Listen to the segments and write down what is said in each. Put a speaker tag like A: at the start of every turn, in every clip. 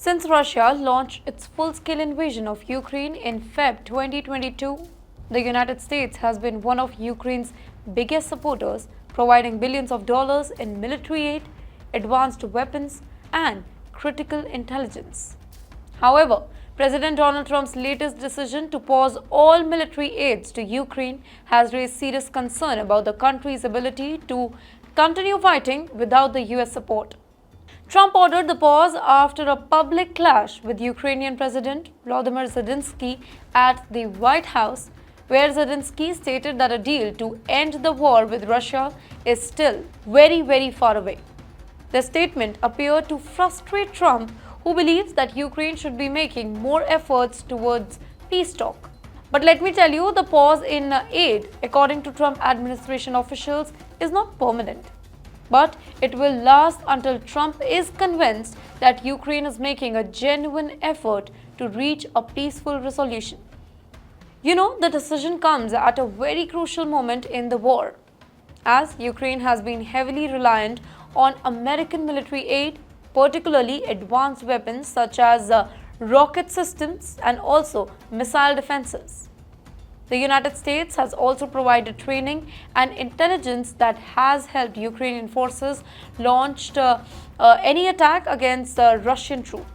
A: Since Russia launched its full-scale invasion of Ukraine in Feb 2022, the United States has been one of Ukraine's biggest supporters, providing billions of dollars in military aid, advanced weapons, and critical intelligence. However, President Donald Trump's latest decision to pause all military aids to Ukraine has raised serious concern about the country's ability to continue fighting without the US support. Trump ordered the pause after a public clash with Ukrainian President Volodymyr Zelenskyy at the White House, where Zelenskyy stated that a deal to end the war with Russia is still very far away. The statement appeared to frustrate Trump, who believes that Ukraine should be making more efforts towards peace talk. But let me tell you, the pause in aid, according to Trump administration officials, is not permanent. But it will last until Trump is convinced that Ukraine is making a genuine effort to reach a peaceful resolution. The decision comes at a very crucial moment in the war, as Ukraine has been heavily reliant on American military aid, particularly advanced weapons such as rocket systems and also missile defenses. The United States has also provided training and intelligence that has helped Ukrainian forces launch any attack against Russian troops.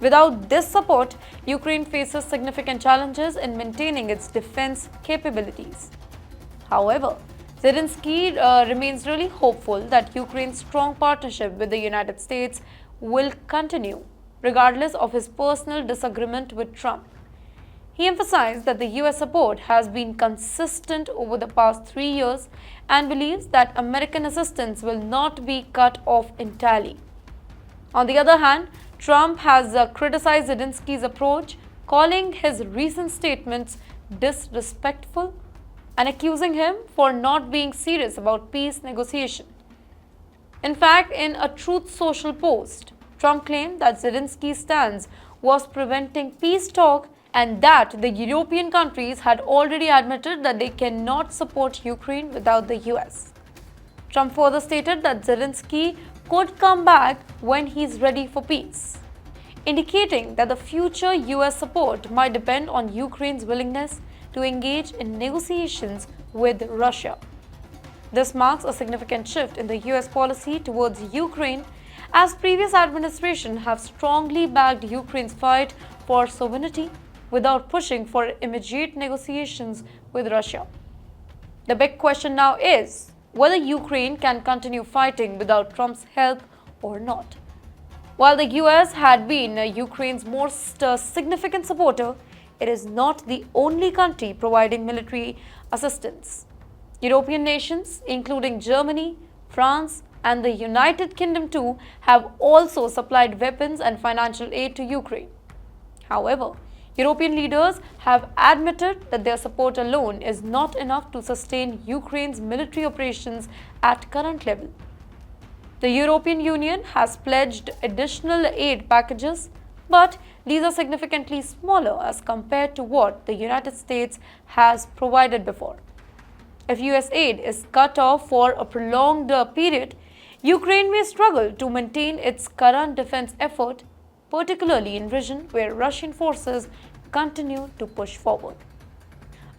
A: Without this support, Ukraine faces significant challenges in maintaining its defense capabilities. However, Zelenskyy remains really hopeful that Ukraine's strong partnership with the United States will continue, regardless of his personal disagreement with Trump. He emphasized that the US support has been consistent over the past 3 years and believes that American assistance will not be cut off entirely. On the other hand, Trump has criticized Zelenskyy's approach, calling his recent statements disrespectful and accusing him for not being serious about peace negotiation. In fact, in a Truth Social post, Trump claimed that Zelenskyy's stance was preventing peace talk and that the European countries had already admitted that they cannot support Ukraine without the US. Trump further stated that Zelenskyy could come back when he is ready for peace, indicating that the future US support might depend on Ukraine's willingness to engage in negotiations with Russia. This marks a significant shift in the US policy towards Ukraine, as previous administrations have strongly backed Ukraine's fight for sovereignty without pushing for immediate negotiations with Russia. The big question now is whether Ukraine can continue fighting without Trump's help or not. While the US had been Ukraine's most significant supporter, it is not the only country providing military assistance. European nations, including Germany, France, and the United Kingdom too, have also supplied weapons and financial aid to Ukraine. However, European leaders have admitted that their support alone is not enough to sustain Ukraine's military operations at current level. The European Union has pledged additional aid packages, but these are significantly smaller as compared to what the United States has provided before. If US aid is cut off for a prolonged period, Ukraine may struggle to maintain its current defense effort, particularly in region where Russian forces continue to push forward.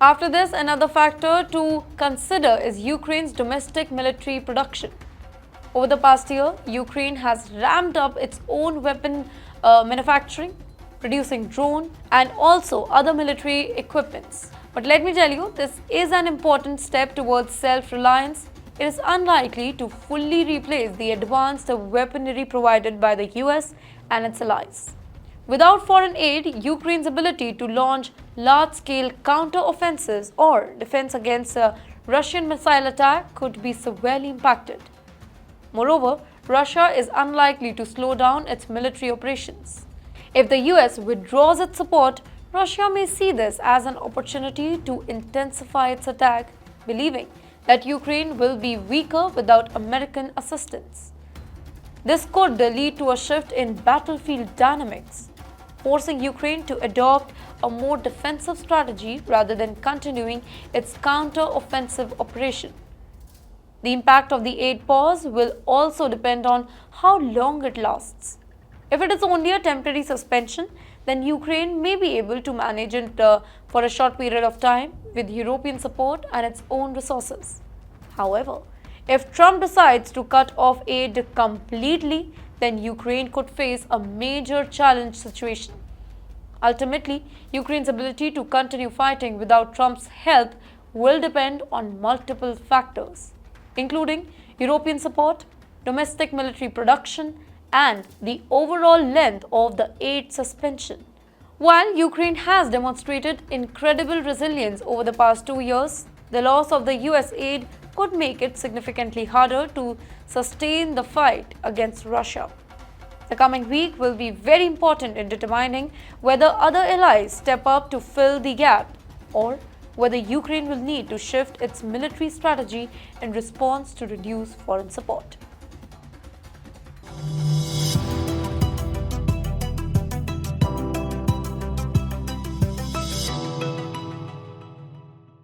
A: After this, another factor to consider is Ukraine's domestic military production. Over the past year, Ukraine has ramped up its own weapon manufacturing, producing drone and also other military equipments. But let me tell you, this is an important step towards self-reliance. It is unlikely to fully replace the advanced weaponry provided by the US and its allies. Without foreign aid, Ukraine's ability to launch large-scale counter-offensives or defense against a Russian missile attack could be severely impacted. Moreover, Russia is unlikely to slow down its military operations. If the US withdraws its support, Russia may see this as an opportunity to intensify its attack, believing that Ukraine will be weaker without American assistance. This could lead to a shift in battlefield dynamics, forcing Ukraine to adopt a more defensive strategy rather than continuing its counter-offensive operation. The impact of the aid pause will also depend on how long it lasts. If it is only a temporary suspension, then Ukraine may be able to manage it for a short period of time with European support and its own resources. However, if Trump decides to cut off aid completely, then Ukraine could face a major challenge situation. Ultimately, Ukraine's ability to continue fighting without Trump's help will depend on multiple factors, including European support, domestic military production, and the overall length of the aid suspension. While Ukraine has demonstrated incredible resilience over the past 2 years, the loss of the US aid could make it significantly harder to sustain the fight against Russia. The coming week will be very important in determining whether other allies step up to fill the gap or whether Ukraine will need to shift its military strategy in response to reduced foreign support.